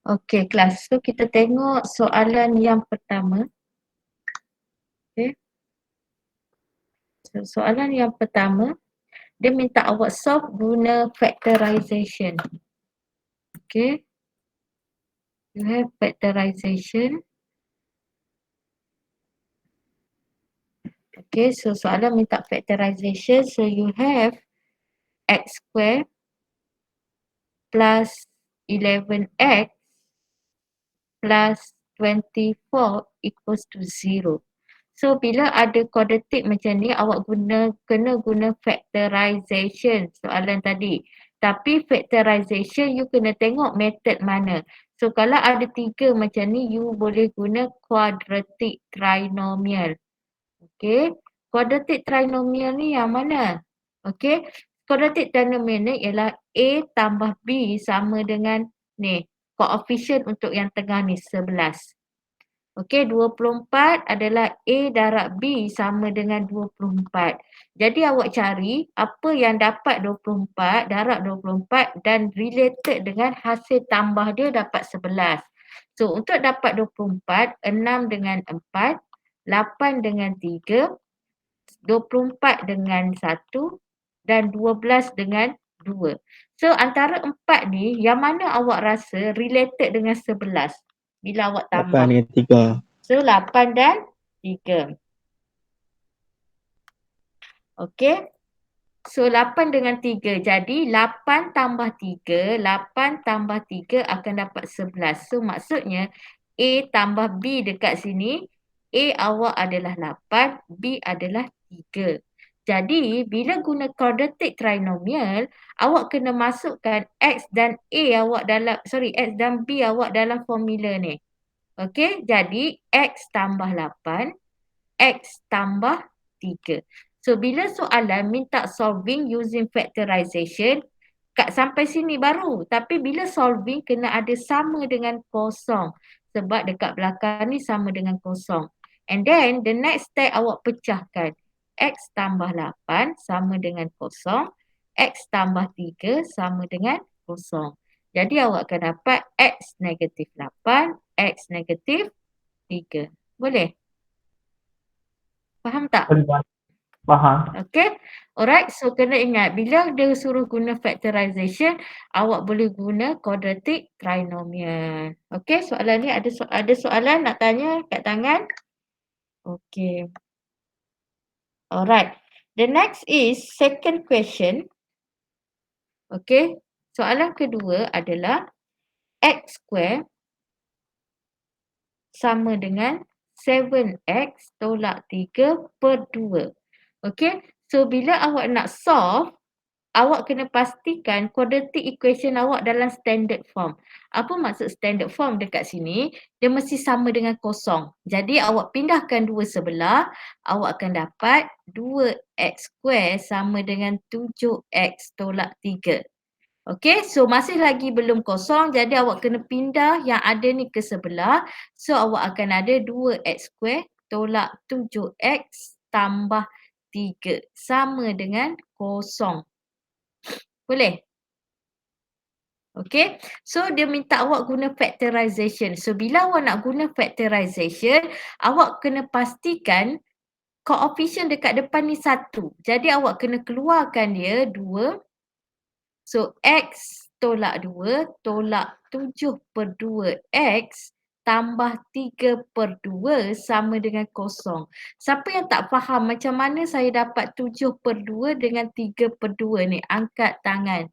Okey kelas, so kita tengok soalan yang pertama. Okey. So, soalan yang pertama, dia minta awak solve guna factorization. Okay. You have factorization. Okay, so soalan minta factorization. So you have x square plus 11x plus 24 equals to 0. So bila ada quadratic macam ni, awak kena guna factorization soalan tadi. Tapi factorization you kena tengok method mana. So kalau ada 3 macam ni, you boleh guna quadratic trinomial. Okay. Quadratic trinomial ni yang mana? Okay. Quadratic trinomial ni ialah A tambah B sama dengan ni. Koefisien untuk yang tengah ni 11. Okey, 24 adalah A darab B sama dengan 24. Jadi awak cari apa yang dapat 24, darab 24 dan related dengan hasil tambah dia dapat 11. So untuk dapat 24, 6 dengan 4, 8 dengan 3, 24 dengan 1 dan 12 dengan 2. So antara 4 ni yang mana awak rasa related dengan 11 bila awak 8 tambah? dengan 3. So 8 dan 3. Okey. So 8 dengan 3. Jadi 8 tambah 3, 8 tambah 3 akan dapat 11. So maksudnya A tambah B dekat sini, A awak adalah 8, B adalah 3. Jadi bila guna quadratic trinomial, awak kena masukkan X dan A awak dalam, X dan B awak dalam formula ni. Okey, jadi X tambah 8, X tambah 3. So, bila soalan minta solving using factorization, sampai sini baru. Tapi bila solving kena ada sama dengan kosong. Sebab dekat belakang ni sama dengan kosong. And then, the next step awak pecahkan. X tambah 8 sama dengan kosong. X tambah 3 sama dengan kosong. Jadi awak akan dapat X negatif 8, X negatif 3. Boleh? Faham tak? Faham. Okay. Alright. So kena ingat bila dia suruh guna factorization, awak boleh guna quadratic trinomial. Okay. Soalan ni ada soalan nak tanya kat tangan? Okay. Alright. The next is second question. Okay. Soalan kedua adalah x square sama dengan 7x tolak 3 per 2. Okay. So bila awak nak solve, awak kena pastikan quadratic equation awak dalam standard form. Apa maksud standard form dekat sini? Dia mesti sama dengan kosong. Jadi awak pindahkan dua sebelah, awak akan dapat 2x square sama dengan 7x tolak 3. Okey, so masih lagi belum kosong, jadi awak kena pindah yang ada ni ke sebelah. So awak akan ada 2x square tolak 7x tambah 3 sama dengan kosong. Boleh? Okey, so dia minta awak guna factorization. So bila awak nak guna factorization, awak kena pastikan koefisien dekat depan ni 1. Jadi awak kena keluarkan dia 2. So x tolak 2 tolak 7 per 2x tambah 3 per 2 sama dengan kosong. Siapa yang tak faham macam mana saya dapat 7 per 2 dengan 3 per 2 ni? Angkat tangan.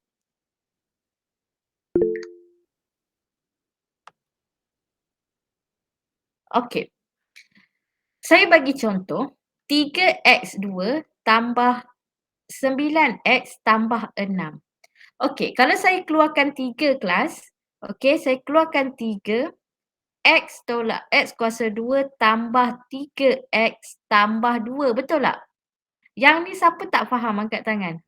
Okey. Saya bagi contoh, 3x2 tambah 9x tambah 6. Okey, kalau saya keluarkan 3 kelas, okey, saya keluarkan 3, x tolak x kuasa 2 tambah 3x tambah 2, betul tak? Yang ni siapa tak faham angkat tangan?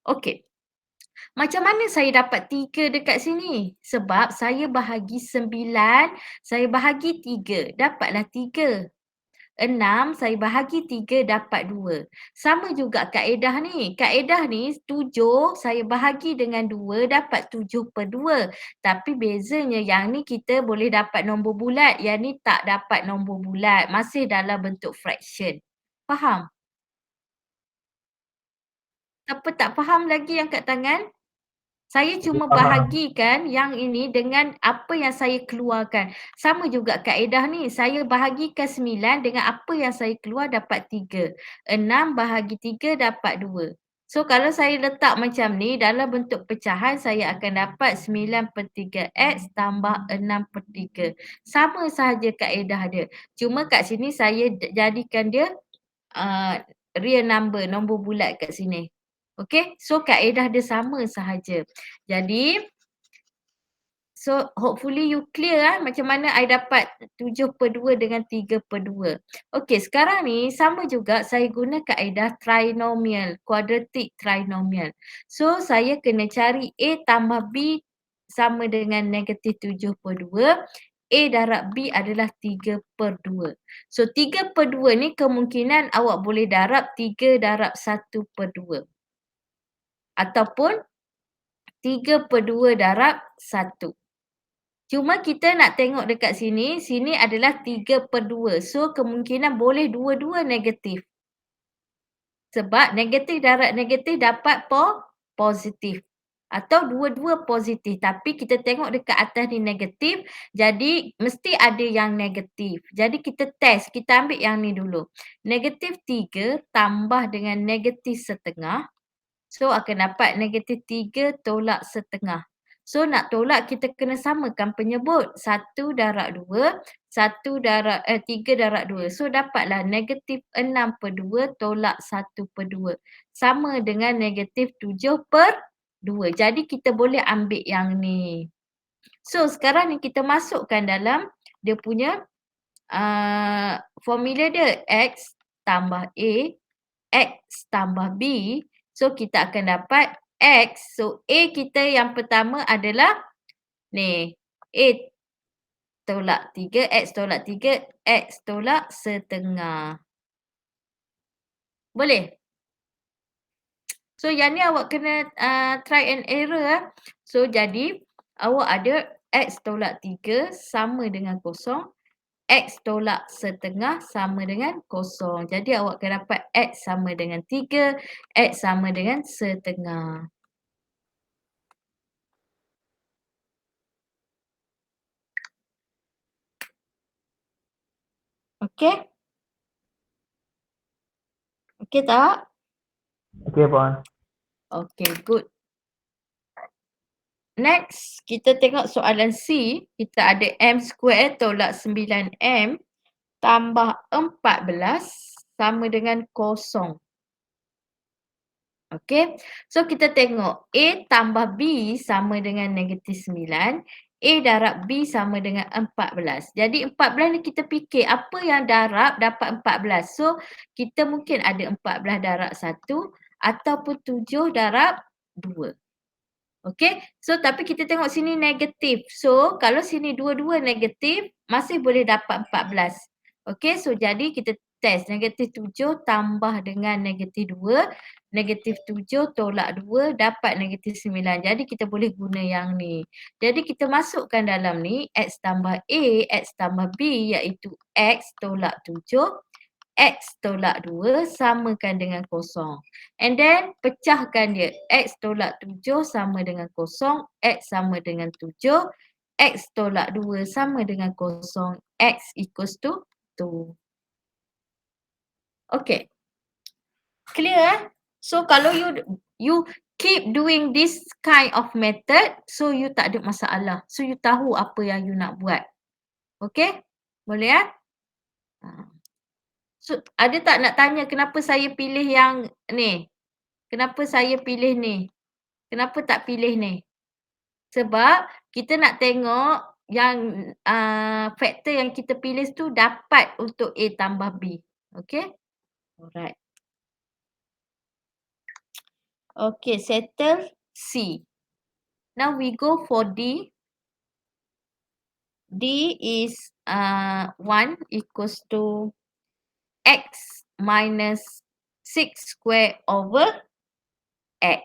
Okey. Macam mana saya dapat 3 dekat sini? Sebab saya bahagi 9, saya bahagi 3, dapatlah 3. 6 saya bahagi 3 dapat 2. Sama juga kaedah ni. Kaedah ni 7 saya bahagi dengan 2 dapat 7/2. Tapi bezanya yang ni kita boleh dapat nombor bulat. Yang ni tak dapat nombor bulat. Masih dalam bentuk fraction. Faham? Siapa tak faham lagi angkat tangan? Saya cuma Faham. bahagikan yang ini dengan apa yang saya keluarkan. Sama juga kaedah ni, saya bahagikan 9 dengan apa yang saya keluar dapat 3. 6 bahagi 3 dapat 2. So kalau saya letak macam ni dalam bentuk pecahan, saya akan dapat 9/3 X tambah 6/3. Sama sahaja kaedah dia. Cuma kat sini saya jadikan dia real number, nombor bulat kat sini. Okay, so kaedah dia sama sahaja. Jadi, so hopefully you clear macam mana I dapat 7/2 dengan 3/2. Okay, sekarang ni sama juga saya guna kaedah trinomial, quadratic trinomial. So, saya kena cari A tambah B sama dengan negatif 7/2. A darab B adalah 3/2. So, 3/2 ni kemungkinan awak boleh darab 3 darab 1/2. Ataupun 3/2 darab 1. Cuma kita nak tengok dekat sini, sini adalah 3/2. So, kemungkinan boleh dua-dua negatif. Sebab negatif darab negatif dapat positif. Atau dua-dua positif. Tapi kita tengok dekat atas ni negatif. Jadi, mesti ada yang negatif. Jadi, kita test. Kita ambil yang ni dulu. Negatif 3 tambah dengan negatif setengah. So, akan dapat negatif 3 tolak setengah. So, nak tolak kita kena samakan penyebut. 1 darab 2, 3 darab 2. So, dapatlah negatif 6/2 tolak 1/2. Sama dengan negatif 7/2. Jadi, kita boleh ambil yang ni. So, sekarang ni kita masukkan dalam dia punya formula dia. X tambah A, X tambah B. So, kita akan dapat X. So, A kita yang pertama adalah ni. A tolak 3, X tolak 3, X tolak setengah. Boleh? So, yang ni awak kena try and error. So, jadi awak ada X tolak 3 sama dengan kosong. X tolak setengah sama dengan kosong. Jadi awak akan dapat X sama dengan 3, X sama dengan setengah. Okey? Okey tak? Okey, Puan. Okey, good. Next, kita tengok soalan C. Kita ada M square tolak 9M tambah 14 sama dengan kosong. Okey, so kita tengok A tambah B sama dengan negatif 9. A darab B sama dengan 14. Jadi 14 ni kita fikir apa yang darab dapat 14. So kita mungkin ada 14 darab 1 ataupun 7 darab 2. Okey, so tapi kita tengok sini negatif. So kalau sini dua-dua negatif masih boleh dapat 14. Okey, so jadi kita test negatif 7 tambah dengan negatif 2. Negatif 7 tolak 2 dapat negatif 9. Jadi kita boleh guna yang ni. Jadi kita masukkan dalam ni X tambah A, X tambah B iaitu X tolak 7. X tolak 2 samakan dengan kosong. And then pecahkan dia. X tolak 7 sama dengan kosong. X sama dengan 7. X tolak 2 sama dengan kosong. X equals to 2. Okay. Clear eh? So kalau you keep doing this kind of method, so you tak ada masalah. So you tahu apa yang you nak buat. Okay? Boleh eh? So ada tak nak tanya kenapa saya pilih yang ni? Kenapa saya pilih ni? Kenapa tak pilih ni? Sebab kita nak tengok yang faktor yang kita pilih tu dapat untuk A tambah B. Okay? Alright. Okay, settle C. Now we go for D. D is 1 equals to x minus 6 square over x.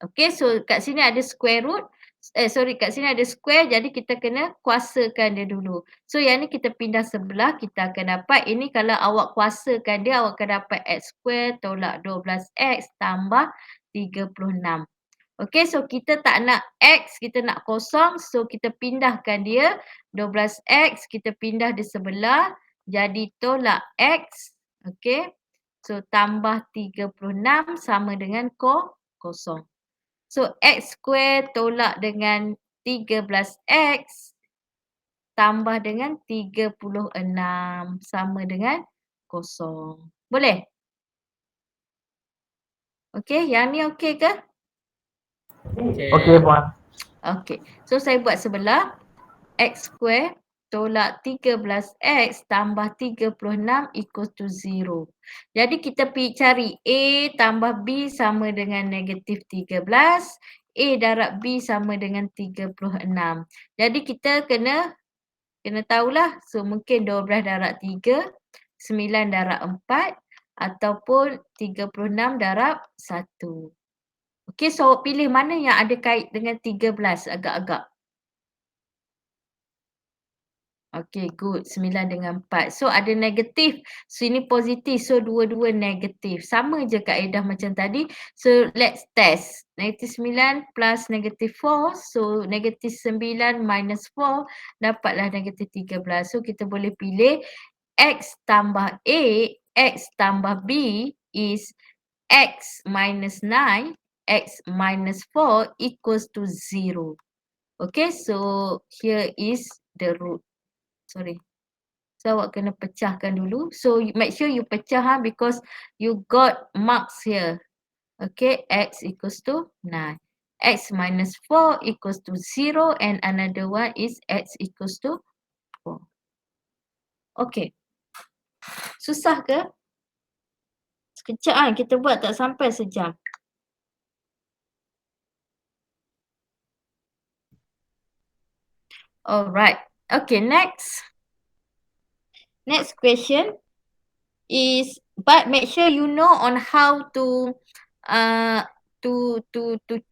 Okay, so kat sini ada square root. Kat sini ada square, jadi kita kena kuasakan dia dulu. So yang ni kita pindah sebelah, kita akan dapat, ini kalau awak kuasakan dia, awak akan dapat x square tolak 12x tambah 36. Okay, so kita tak nak x, kita nak kosong. So kita pindahkan dia, 12x kita pindah di sebelah, jadi tolak x. Okay, so tambah 36 sama dengan kosong. So x square tolak dengan 13x tambah dengan 36 sama dengan kosong. Boleh? Okay, yang ni okay ke? Okey, Puan. Okay, so saya buat sebelah. X square tolak 13x tambah 36 equals to 0. Jadi kita pergi cari A tambah B sama dengan negatif 13. A darab B sama dengan 36. Jadi kita kena tahulah. So mungkin 12 darab 3, 9 darab 4 ataupun 36 darab 1. Okey, so awak pilih mana yang ada kait dengan 13 agak-agak. Okay, good. 9 dengan 4. So, ada negatif. So, ini positif. So, dua-dua negatif. Sama je kaedah macam tadi. So, let's test. Negatif 9 plus negatif 4. So, negatif 9 minus 4 dapatlah negatif 13. So, kita boleh pilih X tambah A, X tambah B is X minus 9, X minus 4 equals to 0. Okay, so here is the root. Sorry. So awak kena pecahkan dulu. So make sure you pecah because you got marks here. Okay, x equals to 9. X minus 4 equals to 0 and another one is x equals to 4. Okay. Susah ke? Sekejap kan kita buat tak sampai sejam. Alright. Okay, next. Next question is, but make sure you know on how to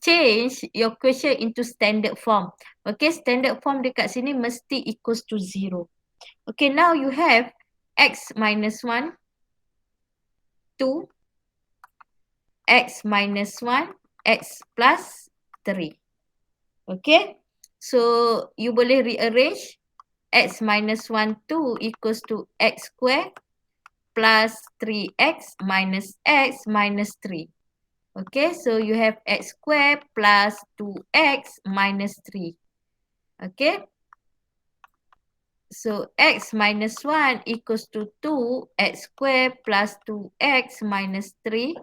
change your question into standard form. Okay, standard form dekat sini mesti equals to 0. Okay, now you have x minus 1, 2, x minus 1, x plus 3. Okay, so you boleh rearrange. X minus 1, 2 equals to x square plus 3x minus x minus 3. Okay, so you have x square plus 2x minus 3. Okay. So x minus 1 equals to 2, x square plus 2x minus 3.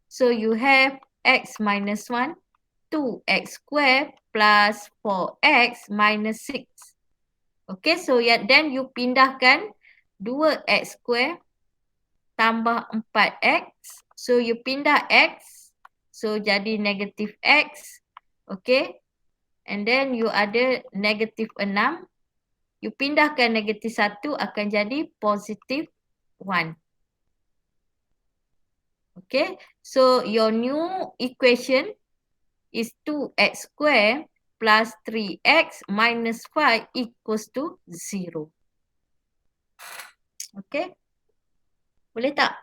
So you have x minus 1, 2x square plus 4x minus 6. Okay, so then you pindahkan 2x square tambah 4x. So you pindah x. So jadi negatif x. Okay. And then you ada negatif 6. You pindahkan negatif 1 akan jadi positif 1. Okay. So your new equation is 2x square plus 3x minus 5 equals to 0. Okay. Boleh tak?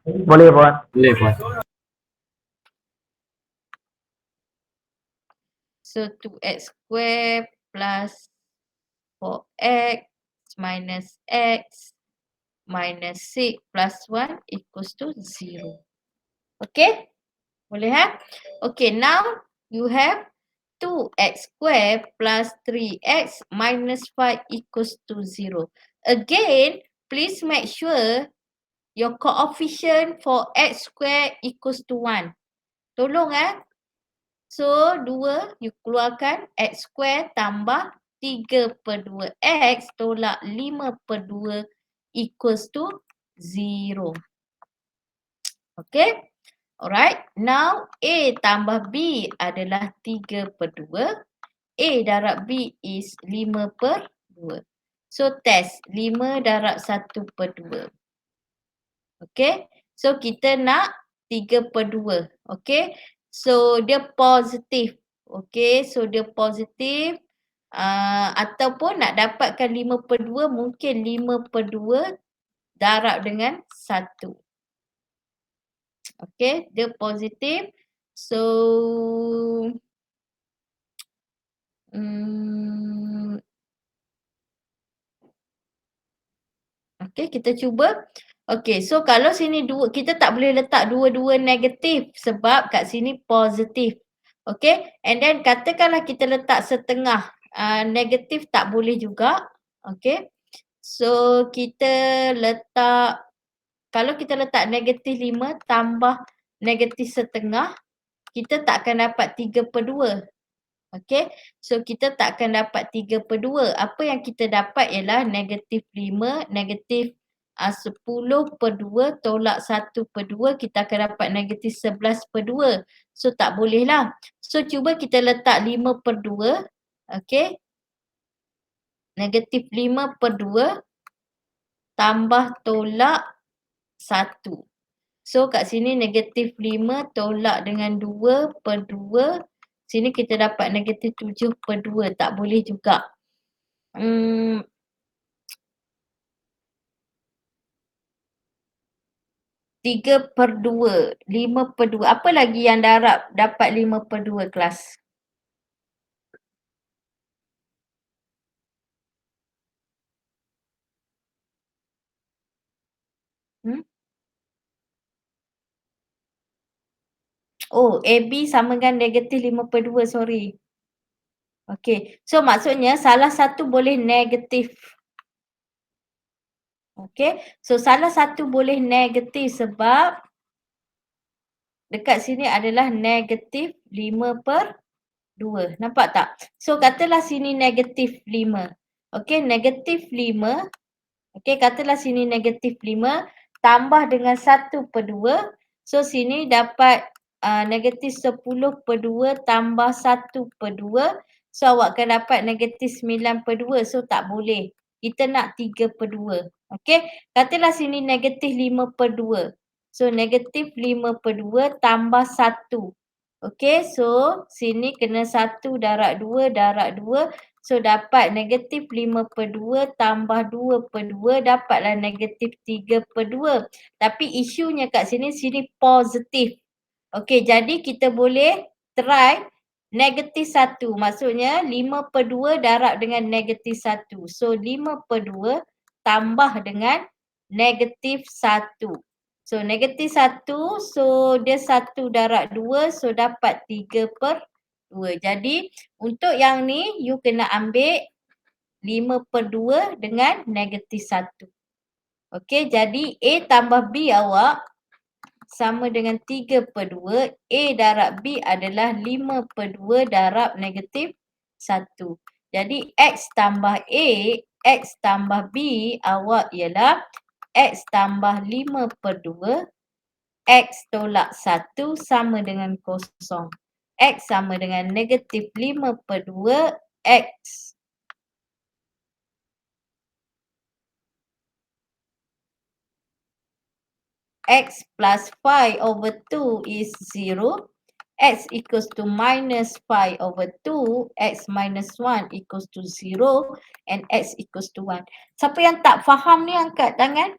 Boleh, Puan. Boleh, Puan. So 2x square plus 4x minus x minus 6 plus 1 equals to 0. Okay? Boleh ha? Okay, now you have 2x square plus 3x minus 5 equals to 0. Again, please make sure your coefficient for x square equals to 1. Tolong So, 2 you keluarkan x square tambah 3/2x tolak 5/2 equals to 0. Okay. Alright. Now A tambah B adalah 3/2. A darab B is 5/2. So test 5 darab 1/2. Okay. So kita nak 3/2. Okay. So dia positif. Okay. So dia positif. Ataupun nak dapatkan 5/2 mungkin 5/2 darab dengan 1. Okay. Dia positif. So okay, kita cuba. Okay, so kalau sini dua, kita tak boleh letak dua-dua negatif sebab kat sini positif. Okay, and then katakanlah kita letak setengah, negatif tak boleh juga. Okay, so kita letak, kalau kita letak negatif 5 tambah negatif setengah, kita tak akan dapat 3/2. Okay, so kita tak akan dapat 3/2. Apa yang kita dapat ialah negatif 5, negatif 10/2 tolak 1/2, kita akan dapat negatif 11/2. So tak boleh lah. So cuba kita letak 5/2. Okay, negatif 5/2 tambah tolak 1. So kat sini negatif 5 tolak dengan 2/2. Sini kita dapat negatif 7/2. Tak boleh juga. 3/2. 5/2. Apa lagi yang darab dapat 5/2 kelas? Oh, AB sama dengan negatif 5/2, sorry. Okay, so maksudnya salah satu boleh negatif. Okay, so salah satu boleh negatif sebab dekat sini adalah negatif 5/2. Nampak tak? So katalah sini negatif 5. Okay, negatif 5. Okay, katalah sini negatif 5 tambah dengan 1/2. So sini dapat negatif 10/2 tambah 1/2. So awak akan dapat negatif 9/2. So tak boleh. Kita nak 3/2. Okay, katalah sini negatif 5/2. So negatif 5/2 tambah 1. Okay, so sini kena 1 darab 2 darab 2. So dapat negatif 5/2 tambah 2/2, dapatlah negatif 3/2. Tapi isunya kat sini positif. Okay, jadi kita boleh try negatif 1. Maksudnya 5/2 darab dengan negatif 1. So 5/2 tambah dengan negatif 1. So negatif 1, so dia 1 darab 2, so dapat 3/2. Jadi untuk yang ni you kena ambil 5/2 dengan negatif 1. Okey, jadi A tambah B awak sama dengan 3/2. A darab B adalah 5/2 darab negatif 1. Jadi X tambah A, X tambah B awak ialah X tambah 5/2, X tolak 1 sama dengan kosong. X sama dengan negatif 5/2 X. X plus 5/2 is 0. X equals to minus 5/2. X minus 1 equals to 0. And X equals to 1. Siapa yang tak faham ni angkat tangan.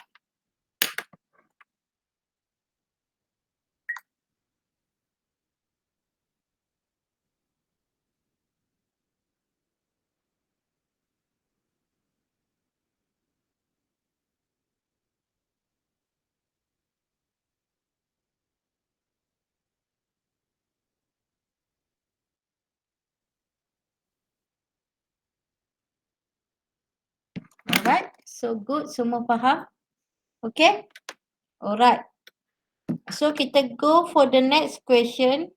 Alright, so good, semua faham? Okay? Alright. So kita go for the next question.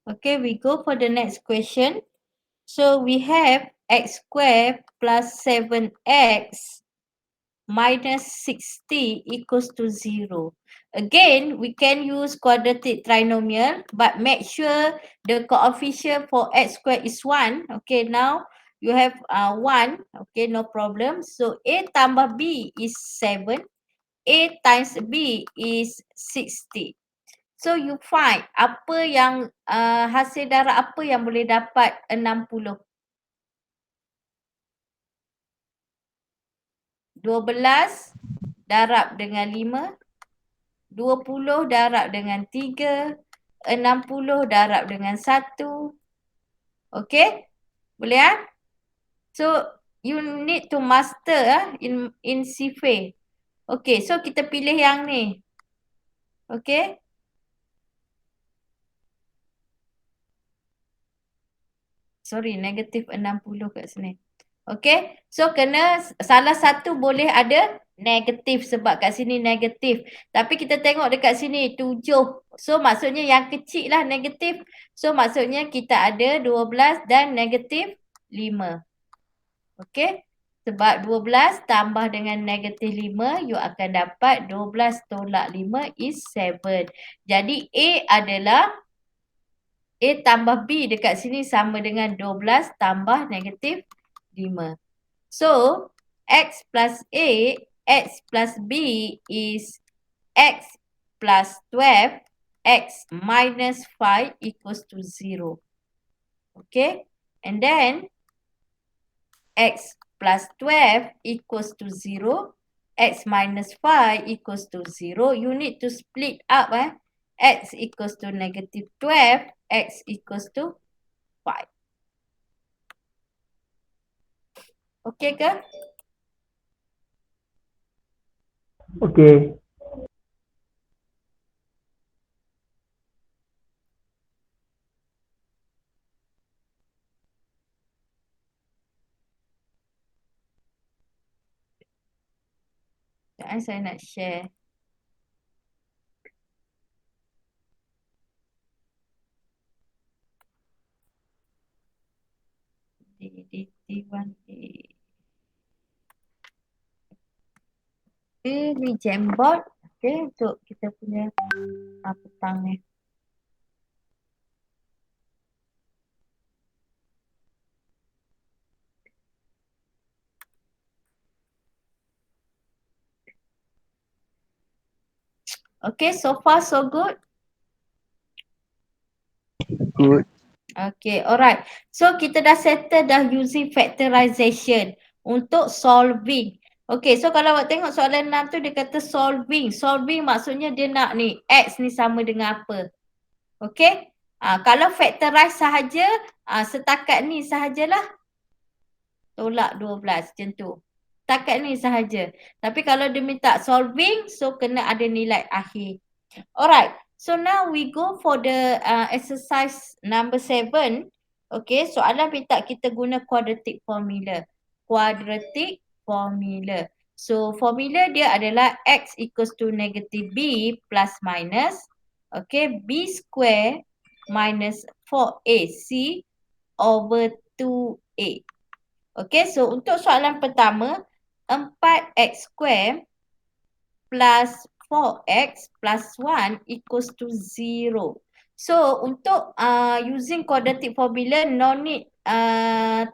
Okay, we go for the next question. So we have x squared plus 7x minus 60 equals to 0. Again, we can use quadratic trinomial, but make sure the coefficient for x squared is 1. Okay, now you have 1. Okay, no problem. So A tambah B is 7. A times B is 60. So you find apa yang hasil darab apa yang boleh dapat 60? 12 darab dengan 5, 20 darab dengan 3, 60 darab dengan 1. Okay? Boleh ah? So you need to master in CFA. Okay, so kita pilih yang ni. Okay? Sorry, negatif 60 kat sini. Okay, so kena salah satu boleh ada negatif sebab kat sini negatif. Tapi kita tengok dekat sini 7. So maksudnya yang kecil lah negatif. So maksudnya kita ada 12 dan negatif 5. Okay, sebab 12 tambah dengan negatif 5, you akan dapat 12 tolak 5 is 7. Jadi A adalah A tambah B dekat sini sama dengan 12 tambah negatif 5. So, X plus A, X plus B is X plus 12, X minus 5 equals to 0. Okay, and then X plus 12 equals to 0, X minus 5 equals to 0. You need to split up. X equals to negative 12, X equals to 5. Okay ke? Okay. Sekejap saya nak share. DT1A. Okay, ni Jamboard. Okay, untuk kita punya petang ni. Okay, so far so good? Good. Okay, alright. So kita dah settle dah using factorization untuk solving. Okay, so kalau awak tengok soalan 6 tu dia kata solving. Solving maksudnya dia nak ni, X ni sama dengan apa. Okay, kalau factorize sahaja, setakat ni sahajalah. Tolak 12 macam tu. Setakat ni sahaja. Tapi kalau dia minta solving, so kena ada nilai akhir. Alright. So now we go for the exercise number 7. Okay, soalan minta kita guna quadratic formula. Quadratic formula. So formula dia adalah X equals to negative B plus minus. Okay, B square minus 4AC over 2A. Okay, so untuk soalan pertama, 4x square plus 4x plus 1 equals to 0. So, untuk using quadratic formula, no need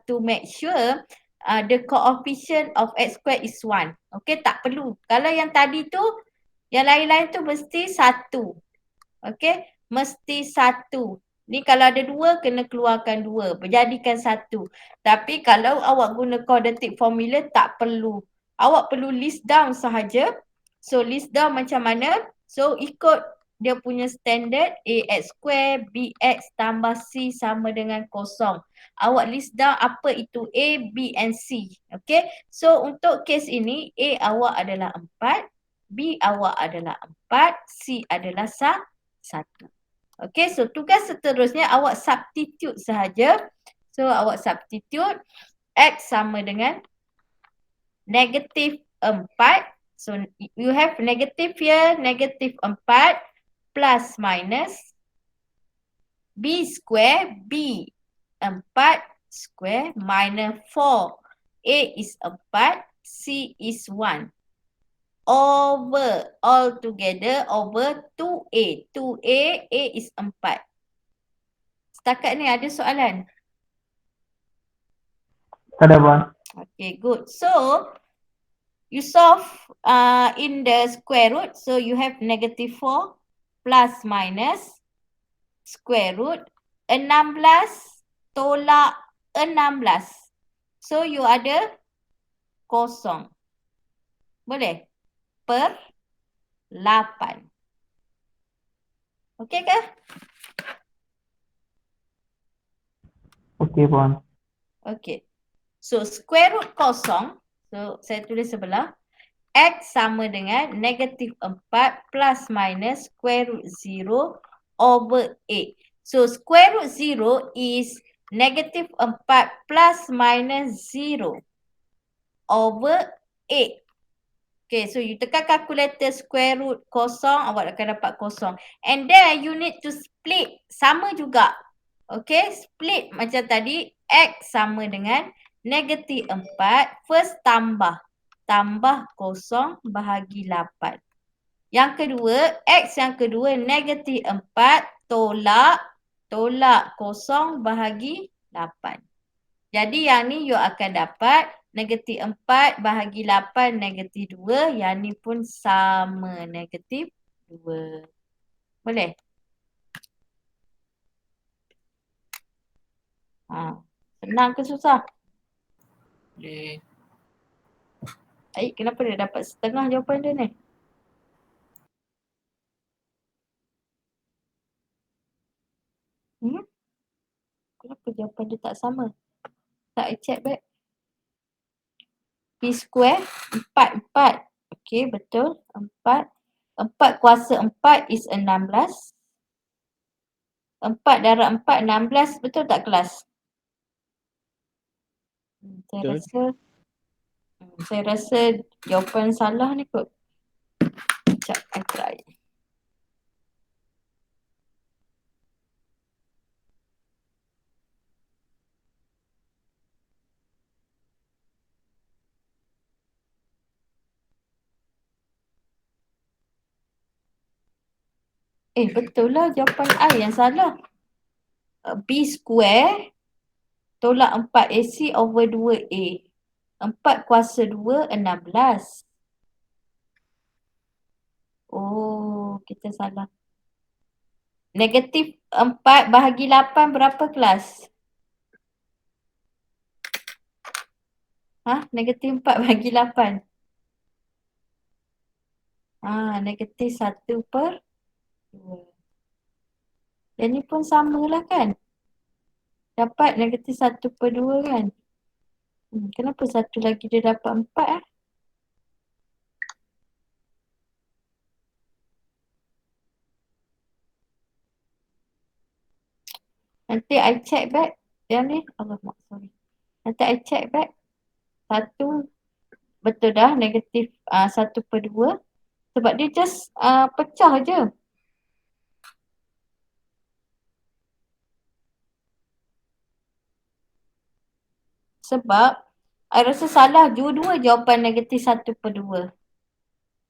to make sure the coefficient of x square is 1. Okay, tak perlu. Kalau yang tadi tu, yang lain-lain tu mesti 1. Okay, mesti 1. Ni kalau ada 2, kena keluarkan 2. Berjadikan 1. Tapi kalau awak guna quadratic formula, tak perlu. Awak perlu list down sahaja. So, list down macam mana? So, ikut dia punya standard AX square, BX tambah C sama dengan 0. Awak list down apa itu A, B and C. Okay. So, untuk kes ini, A awak adalah 4. B awak adalah 4. C adalah 1. Okay, so tugas seterusnya awak substitute sahaja. So, awak substitute X sama dengan negatif 4. So, you have negative here, negatif 4 plus minus B square, B 4 square minus 4. A is 4, C is 1. over all together over 2A. 2A, A is 4. Setakat ni ada soalan? Tak ada Puan. Okay, good. So, you solve in the square root. So, you have -4 plus minus square root 16 tolak 16. So, you ada kosong. Boleh? Per 8. Okey ke? Okey Puan. Okey. So, square root kosong. So, saya tulis sebelah. X sama dengan -4 plus minus square root 0 over 8. So, square root 0 is -4 plus minus 0 over 8. Okay, so you tekan calculator square root kosong, awak akan dapat kosong. And then you need to split, sama juga. Okay, split macam tadi, X sama dengan -4, first tambah kosong bahagi 8. Yang kedua, X yang kedua -4 tolak kosong bahagi 8. Jadi yang ni you akan dapat -4 bahagi 8 -2. Yang ni pun sama -2. Boleh? Senang ke susah? Boleh. Aik, kenapa dia dapat setengah jawapan dia ni? Kenapa jawapan dia tak sama? Tak, I check back. P square 4. Okey, betul. 4. 4 kuasa 4 is 16. 4 darab 4, 16. Betul tak kelas? Saya rasa jawapan salah ni kot. Sekejap, I try. Betul lah jawapan I yang salah. B square tolak 4AC over 2A. 4 kuasa 2, 16. Oh, kita salah. -4 bahagi 8 berapa kelas? -4 bahagi 8. -1/2. Yang ni pun samalah kan? Dapat -1/2 kan? Kenapa satu lagi dia dapat 4 Nanti I check back. Yang ni, alamak, sorry. Nanti I check back. Satu, betul dah, -1/2. Sebab dia just pecah je. Sebab, I rasa salah dua-dua jawapan -1/2.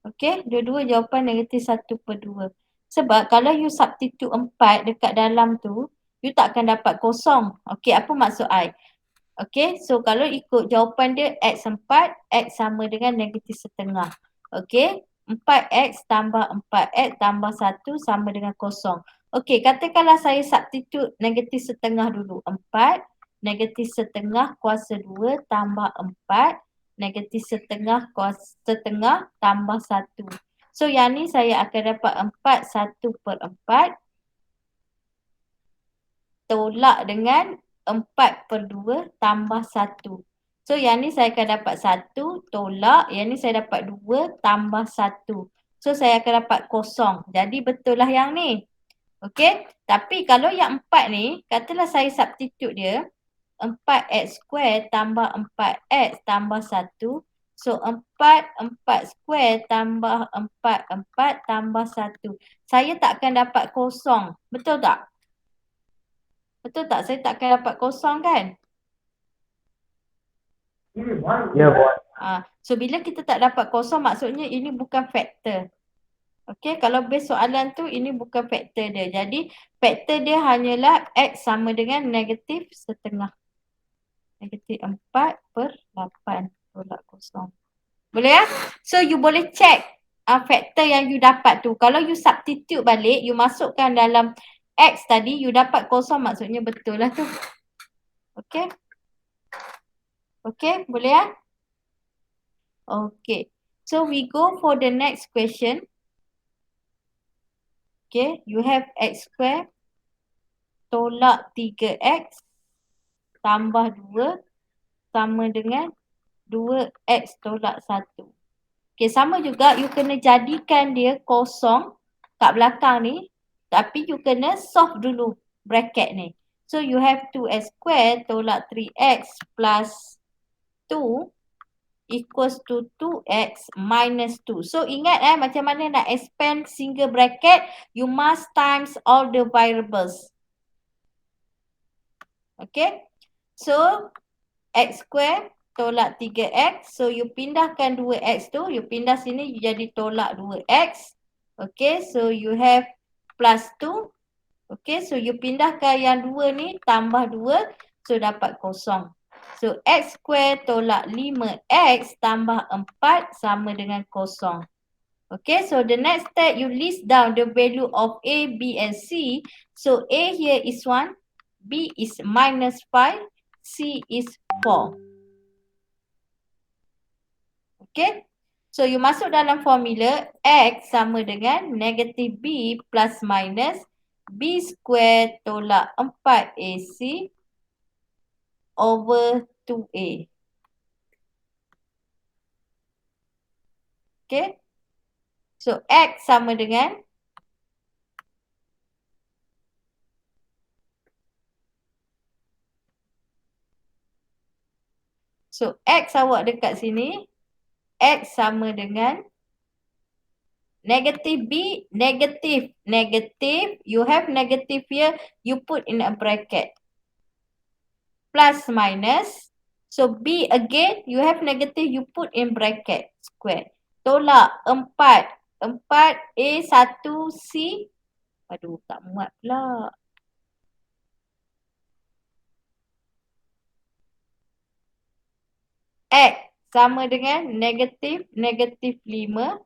Okay, dua-dua jawapan -1/2. Sebab kalau you substitute 4 dekat dalam tu, you tak akan dapat kosong. Okay, apa maksud I? Okay, so kalau ikut jawapan dia X 4, X sama dengan -1/2. Okay, 4X tambah 4X tambah 1 sama dengan kosong. Okay, katakanlah saya substitute -1/2 dulu. 4, -1/2 kuasa 2 tambah 4, -1/2 kuasa setengah tambah 1. So, yang ni saya akan dapat 4 1/4 tolak dengan 4/2 tambah 1. So, yang ni saya akan dapat 1 tolak, yang ni saya dapat 2 tambah 1. So, saya akan dapat kosong. Jadi, betul lah yang ni. Okey, tapi kalau yang 4 ni, katalah saya substitute dia, 4x square tambah 4x tambah 1. So, 4 square tambah 4 tambah 1. Saya tak akan dapat kosong. Betul tak? Betul tak? Saya tak akan dapat kosong kan? Ya Puan. So bila kita tak dapat kosong maksudnya ini bukan faktor. Okey, kalau base soalan tu ini bukan faktor dia. Jadi faktor dia hanyalah X sama dengan negatif setengah. Negatif 4/8 tolak kosong. Boleh ya? So you boleh check faktor yang you dapat tu. Kalau you substitute balik, you masukkan dalam X tadi, you dapat kosong maksudnya betul lah tu. Okey? Okey, boleh ya? Okay. So we go for the next question. Okay, you have X square tolak 3X tambah 2 sama dengan 2X tolak 1. Okay, sama juga you kena jadikan dia kosong kat belakang ni. Tapi you kena solve dulu bracket ni. So you have 2X square tolak 3X plus 2 equals to 2x minus 2. So ingat macam mana nak expand single bracket, you must times all the variables. Okay. So x square tolak 3x. So you pindahkan 2x tu, you pindah sini you jadi tolak 2x. Okay. So you have plus 2. Okay. So you pindahkan yang 2 ni tambah 2. So dapat kosong. So, x square tolak 5x tambah 4 sama dengan kosong. Okay, so the next step you list down the value of A, B and C. So, A here is 1, B is minus 5, C is 4. Okay, so you masuk dalam formula X sama dengan negatif B plus minus B square tolak 4AC over 2A. Okay. So, X sama dengan So, X awak dekat sini X sama dengan negatif B, negatif, negatif. You have negative here, you put in a bracket. Plus minus. So, B again, you have negative, you put in bracket. Square. Tolak 4. 4 A, 1 C. Aduh, tak muat pula. X sama dengan negatif, negatif 5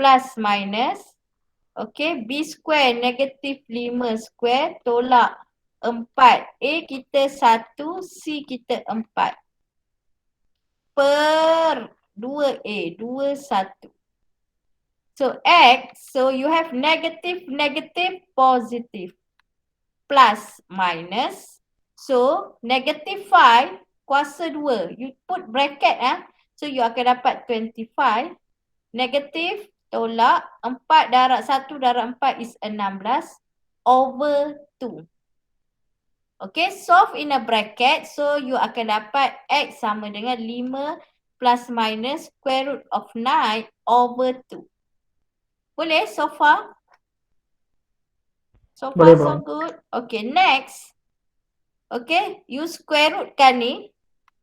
plus minus. Okay, B square negatif 5 square tolak 4. A kita 1, C kita 4. Per 2A, 2, 1. So, X, so you have negative, negative, positive. Plus, minus. So, negative 5, kuasa 2. You put bracket So, you akan dapat 25. Negatif, tolak 4 darab 1 darab 4 is 16 over 2. Okay, solve in a bracket. So, you akan dapat X sama dengan 5 plus minus square root of 9 over 2. Boleh so far? So far so good. Okay, next. Okay, you square root kan ni.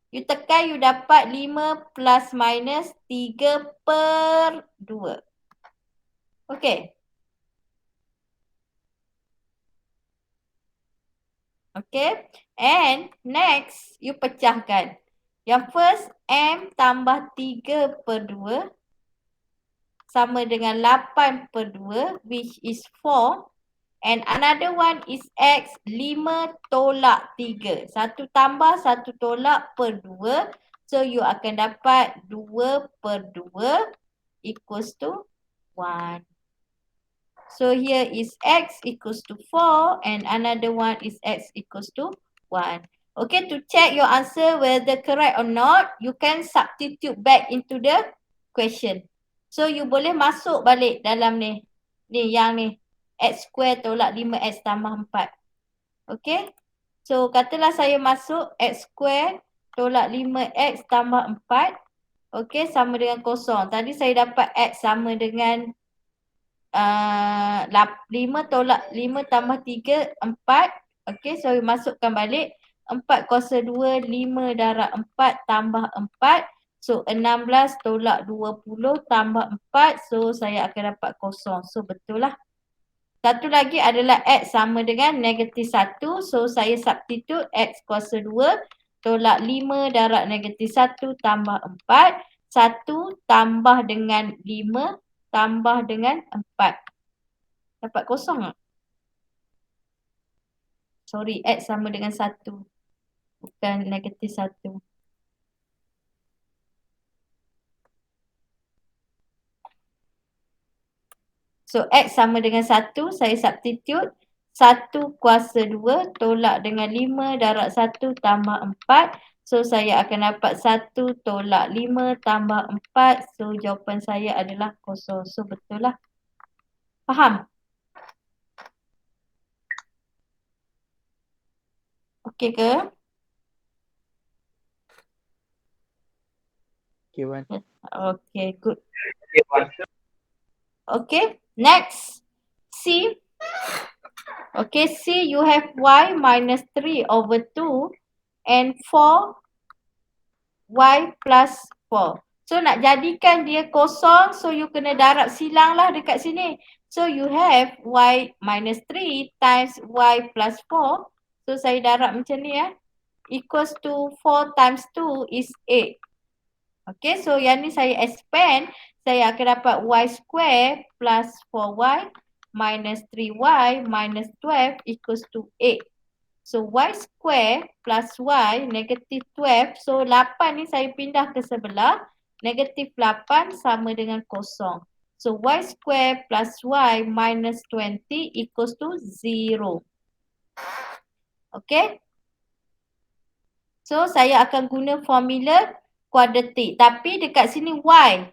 You tekan you dapat 5 plus minus 3 per 2. Okay. Okay. And next, you pecahkan. Yang first, M tambah 3 per 2 sama dengan 8 per 2 which is 4. And another one is X 5 tolak 3. Satu tambah, satu tolak per 2. So you akan dapat 2 per 2 equals to 1. So here is X equals to 4 and another one is X equals to 1. Okay, to check your answer whether correct or not, you can substitute back into the question. So you boleh masuk balik dalam ni. Ni yang ni. X square tolak 5X tambah 4. Okay. So katalah saya masuk X square tolak 5X tambah 4. Okay, sama dengan kosong. Tadi saya dapat X sama dengan 5 tolak 5 tambah 3, 4. Okay, so masukkan balik. 4 kuasa 2, 5 darab 4 tambah 4. So 16 tolak 20 tambah 4. So saya akan dapat kosong. So betul lah. Satu lagi adalah X sama dengan negatif 1. So saya substitute X kuasa 2 tolak 5 darab negatif 1 tambah 4. 1 tambah dengan 5 tambah dengan 4. Dapat kosong tak? Sorry, X sama dengan 1. Bukan negatif 1. So, X sama dengan 1, saya substitute 1 kuasa 2 tolak dengan 5 darab 1 tambah 4. So, saya akan dapat 1 tolak 5 tambah 4. So, jawapan saya adalah kosong. So, betul lah. Faham? Okey ke? Okay, Wan. Okay, good. Okay, Puan. Okay, next. C. Okay, C, you have y minus 3 over 2 and 4 y plus 4. So nak jadikan dia kosong, so you kena darab silang lah dekat sini. So you have y minus 3 times y plus 4. So saya darab macam ni equals to 4 times 2 is 8. Okay, so yang ni saya expand, saya akan dapat y square plus 4y minus 3y minus 12 equals to 8. So y square plus y negative 12. So 8 ni saya pindah ke sebelah. Negative 8 sama dengan kosong. So y square plus y minus 20 equals to 0. Okay. So saya akan guna formula kuadratik. Tapi dekat sini y.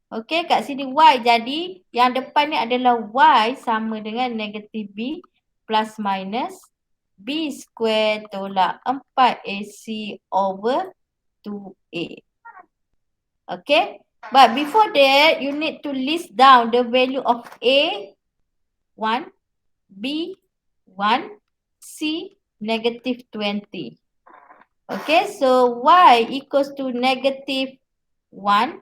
Okay, kat sini y. Jadi yang depan ni adalah y sama dengan negative b plus minus b square tolak 4ac over 2a. Okay. But before that, you need to list down the value of a 1, b 1, c negative 20. Okay, so y equals to negative 1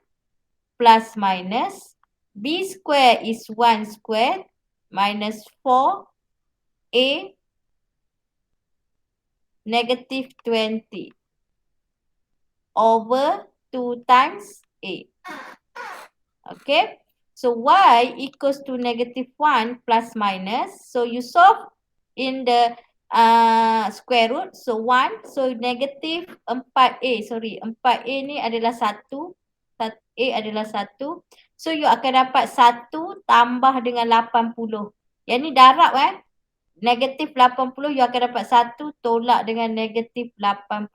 plus minus b square is 1 square minus 4a negative 20 over 2 times a. Okay, so y equals to negative 1 plus minus. So you solve in the square root. So 1, so negative 4a. Sorry, 4a ni adalah 1. A adalah 1. So you akan dapat 1 tambah dengan 80. Yang ni darab Negatif 80 you akan dapat 1 tolak dengan negatif 80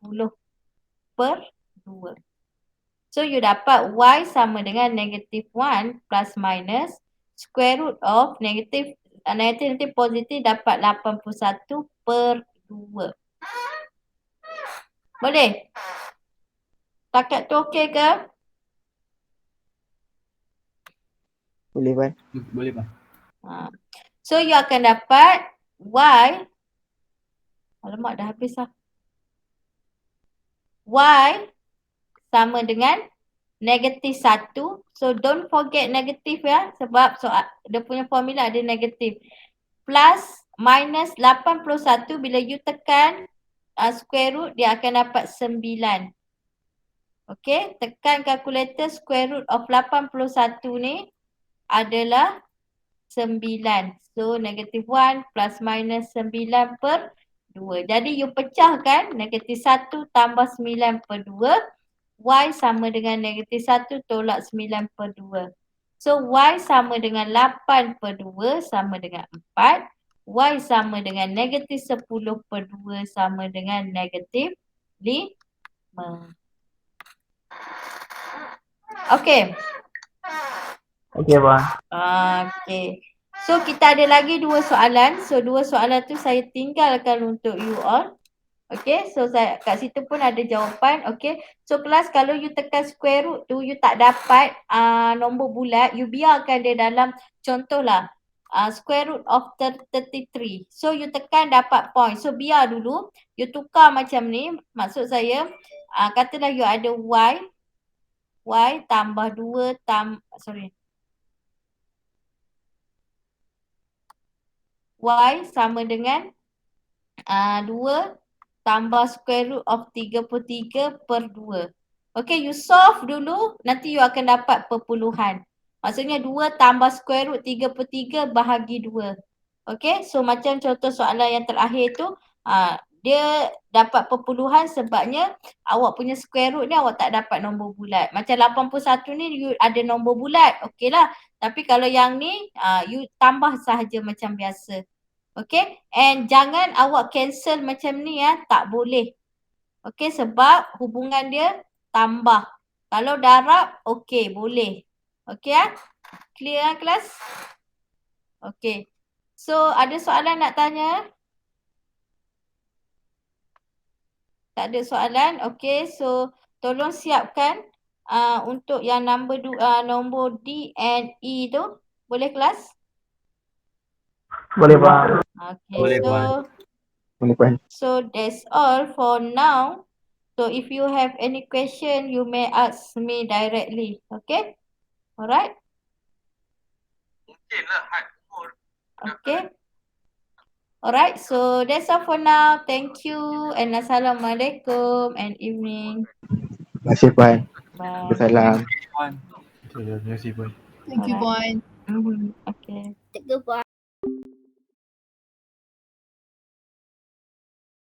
per 2. So you dapat y sama dengan negatif 1 plus minus square root of negatif nanti positif dapat 81 per 2. Boleh? Takat tu okey ke? Boleh, Wan. Boleh, Pak. So you akan dapat y. Alamak, dah habis lah. Y sama dengan negatif 1. So don't forget negatif sebab dia punya formula ada negatif. Plus minus 81 bila you tekan square root dia akan dapat 9. Okay, tekan kalkulator square root of 81 ni adalah 9. So negatif 1 plus minus 9 per 2. Jadi you pecahkan negatif 1 tambah 9 per 2. Y sama dengan negatif 1 tolak 9 per 2. So y sama dengan 8 per 2 sama dengan 4. Y sama dengan negatif 10 per 2 sama dengan negatif 5. Okay. Okay, Puan. Okay. So kita ada lagi 2 soalan. So 2 soalan tu saya tinggalkan untuk you all. Okay, so kat situ pun ada jawapan. Okay, so kelas kalau you tekan square root tu you tak dapat nombor bulat, you biarkan dia dalam contohlah square root of 33. So you tekan dapat point. So biar dulu, you tukar macam ni. Maksud saya, katalah you ada y Y tambah 2 Y sama dengan 2 tambah square root of 33 per 2. Okay, you solve dulu, nanti you akan dapat perpuluhan. Maksudnya 2 tambah square root 3 per 3 bahagi 2. Okay, so macam contoh soalan yang terakhir tu, dia dapat perpuluhan sebabnya awak punya square root ni awak tak dapat nombor bulat. Macam 81 ni you ada nombor bulat, okay lah. Tapi kalau yang ni, you tambah sahaja macam biasa. Okay, and jangan awak cancel macam ni ya, tak boleh. Okay, sebab hubungan dia tambah. Kalau darab, okay, boleh. Okay ya, clear kelas? Okay, so ada soalan nak tanya? Tak ada soalan? Okay, so tolong siapkan untuk yang nombor D and E tu. Boleh kelas? Boleh Puan. Okay, Boleh, so Puan. Boleh Puan. so that's all for now. So if you have any question, you may ask me directly. Okay? Alright? Okay. Alright, so that's all for now. Thank you and Assalamualaikum and evening. Terima kasih Puan. Bye. Salam. Terima kasih, Puan. Thank you, Alright. Puan. Okay. Take a